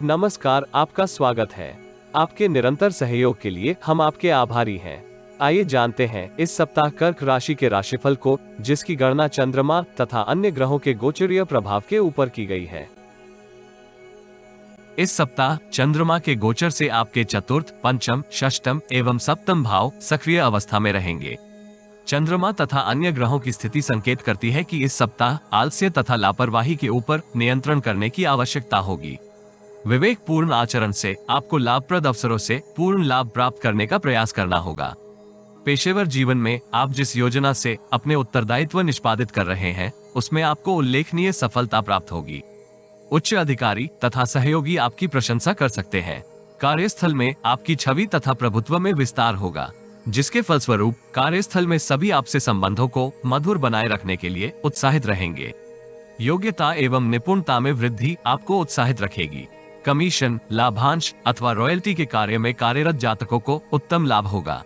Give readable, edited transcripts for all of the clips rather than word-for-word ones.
नमस्कार, आपका स्वागत है। आपके निरंतर सहयोग के लिए हम आपके आभारी हैं। आइए जानते हैं इस सप्ताह कर्क राशि के राशिफल को, जिसकी गणना चंद्रमा तथा अन्य ग्रहों के गोचरीय प्रभाव के ऊपर की गई है। इस सप्ताह चंद्रमा के गोचर से आपके चतुर्थ, पंचम, षष्ठम एवं सप्तम भाव सक्रिय अवस्था में रहेंगे। चंद्रमा तथा अन्य ग्रहों की स्थिति संकेत करती है कि इस सप्ताह आलस्य तथा लापरवाही के ऊपर नियंत्रण करने की आवश्यकता होगी। विवेकपूर्ण आचरण से आपको लाभप्रद अवसरों से पूर्ण लाभ प्राप्त करने का प्रयास करना होगा। पेशेवर जीवन में आप जिस योजना से अपने उत्तरदायित्व निष्पादित कर रहे हैं, उसमें आपको उल्लेखनीय सफलता प्राप्त होगी। उच्च अधिकारी तथा सहयोगी आपकी प्रशंसा कर सकते हैं। कार्यस्थल में आपकी छवि तथा प्रभुत्व में विस्तार होगा, जिसके फलस्वरूप कार्यस्थल में सभी आपसे संबंधों को मधुर बनाए रखने के लिए उत्साहित रहेंगे। योग्यता एवं निपुणता में वृद्धि आपको उत्साहित रखेगी। कमीशन, लाभांश अथवा रॉयल्टी के कार्य में कार्यरत जातकों को उत्तम लाभ होगा।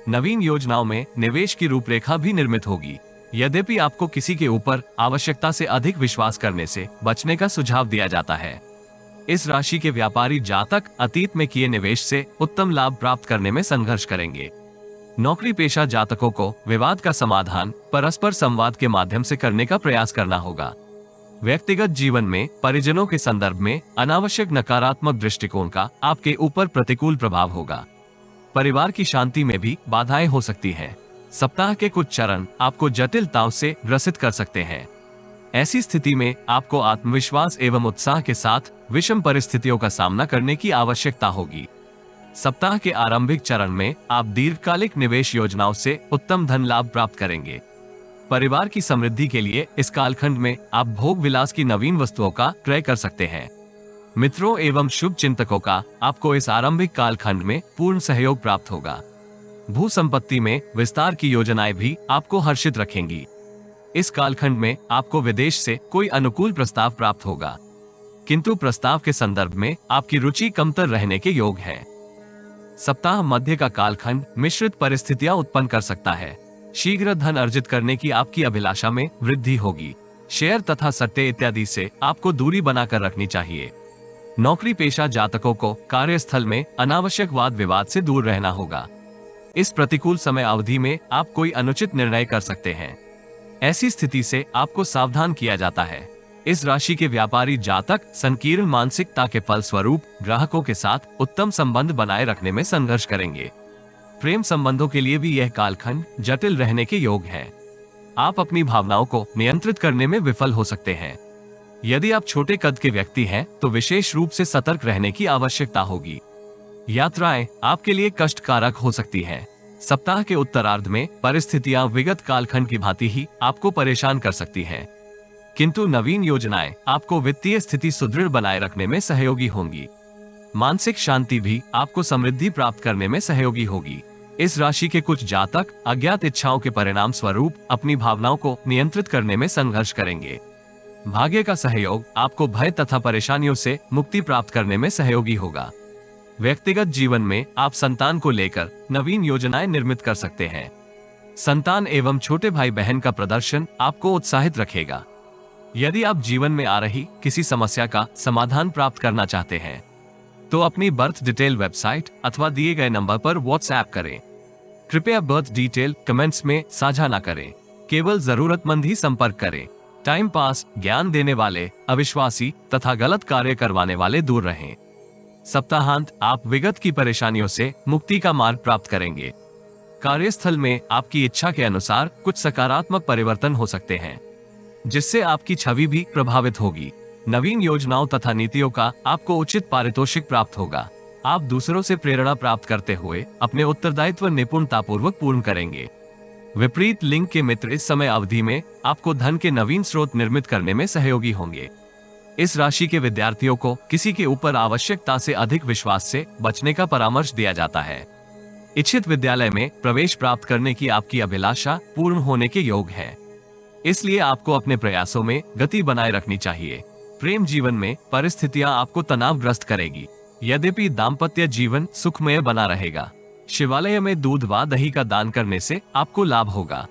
नवीन योजनाओं में निवेश की रूपरेखा भी निर्मित होगी। यद्यपि आपको किसी के ऊपर आवश्यकता से अधिक विश्वास करने से बचने का सुझाव दिया जाता है। इस राशि के व्यापारी जातक अतीत में किए निवेश से उत्तम लाभ प्राप्त करने में संघर्ष करेंगे। नौकरी पेशा जातकों को विवाद का समाधान परस्पर संवाद के माध्यम से करने का प्रयास करना होगा। व्यक्तिगत जीवन में परिजनों के संदर्भ में अनावश्यक नकारात्मक दृष्टिकोण का आपके ऊपर प्रतिकूल प्रभाव होगा। परिवार की शांति में भी बाधाएं हो सकती हैं। सप्ताह के कुछ चरण आपको जटिलताओं से ग्रसित कर सकते हैं। ऐसी स्थिति में आपको आत्मविश्वास एवं उत्साह के साथ विषम परिस्थितियों का सामना करने की आवश्यकता होगी। सप्ताह के आरंभिक चरण में आप दीर्घकालिक निवेश योजनाओं से उत्तम धन लाभ प्राप्त करेंगे। परिवार की समृद्धि के लिए इस कालखंड में आप भोग विलास की नवीन वस्तुओं का क्रय कर सकते हैं। मित्रों एवं शुभ चिंतकों का आपको इस आरंभिक कालखंड में पूर्ण सहयोग प्राप्त होगा। भू संपत्ति में विस्तार की योजनाएं भी आपको हर्षित रखेंगी। इस कालखंड में आपको विदेश से कोई अनुकूल प्रस्ताव प्राप्त होगा, किंतु प्रस्ताव के संदर्भ में आपकी रुचि कमतर रहने के योग है। सप्ताह मध्य का कालखंड मिश्रित परिस्थितियां उत्पन्न कर सकता है। शीघ्र धन अर्जित करने की आपकी अभिलाषा में वृद्धि होगी। शेयर तथा सट्टे इत्यादि से आपको दूरी बनाकर रखनी चाहिए। नौकरी पेशा जातकों को कार्यस्थल में अनावश्यक वाद विवाद से दूर रहना होगा। इस प्रतिकूल समय अवधि में आप कोई अनुचित निर्णय कर सकते हैं। ऐसी स्थिति से आपको सावधान किया जाता है। इस राशि के व्यापारी जातक संकीर्ण मानसिकता के फलस्वरूप ग्राहकों के साथ उत्तम संबंध बनाए रखने में संघर्ष करेंगे। प्रेम संबंधों के लिए भी यह कालखंड जटिल रहने के योग है। आप अपनी भावनाओं को नियंत्रित करने में विफल हो सकते हैं। यदि आप छोटे कद के व्यक्ति हैं, तो विशेष रूप से सतर्क रहने की आवश्यकता होगी। यात्राएं आपके लिए कष्टकारक हो सकती हैं। सप्ताह के उत्तरार्ध में परिस्थितियां विगत कालखंड की भांति ही आपको परेशान कर सकती हैं, किंतु नवीन योजनाएं आपको वित्तीय स्थिति सुदृढ़ बनाए रखने में सहयोगी होंगी। मानसिक शांति भी आपको समृद्धि प्राप्त करने में सहयोगी होगी। इस राशि के कुछ जातक अज्ञात इच्छाओं के परिणाम स्वरूप अपनी भावनाओं को नियंत्रित करने में संघर्ष करेंगे। भाग्य का सहयोग आपको भय तथा परेशानियों से मुक्ति प्राप्त करने में सहयोगी होगा। व्यक्तिगत जीवन में आप संतान को लेकर नवीन योजनाएं निर्मित कर सकते हैं। संतान एवं छोटे भाई बहन का प्रदर्शन आपको उत्साहित रखेगा। यदि आप जीवन में आ रही किसी समस्या का समाधान प्राप्त करना चाहते हैं, तो अपनी बर्थ डिटेल वेबसाइट अथवा दिए गए नंबर पर व्हाट्सएप करें। कृपया बर्थ डिटेल कमेंट्स में साझा न करें। केवल जरूरतमंद ही संपर्क करें। टाइम पास, ज्ञान देने वाले, अविश्वासी तथा गलत कार्य करवाने वाले दूर रहें। सप्ताहांत आप विगत की परेशानियों से मुक्ति का मार्ग प्राप्त करेंगे। कार्यस्थल में आपकी इच्छा के अनुसार कुछ सकारात्मक परिवर्तन हो सकते हैं, जिससे आपकी छवि भी प्रभावित होगी। नवीन योजनाओं तथा नीतियों का आपको उचित पारितोषिक प्राप्त होगा। आप दूसरों से प्रेरणा प्राप्त करते हुए अपने उत्तरदायित्व निपुणतापूर्वक पूर्ण करेंगे। विपरीत लिंग के मित्र इस समय अवधि में आपको धन के नवीन स्रोत निर्मित करने में सहयोगी होंगे। इस राशि के विद्यार्थियों को किसी के ऊपर आवश्यकता से अधिक विश्वास से बचने का परामर्श दिया जाता है। इच्छित विद्यालय में प्रवेश प्राप्त करने की आपकी अभिलाषा पूर्ण होने के योग है, इसलिए आपको अपने प्रयासों में गति बनाए रखनी चाहिए। प्रेम जीवन में परिस्थितियां आपको तनावग्रस्त करेगी, यद्यपि दाम्पत्य जीवन सुखमय बना रहेगा। शिवालय में दूध व दही का दान करने से आपको लाभ होगा।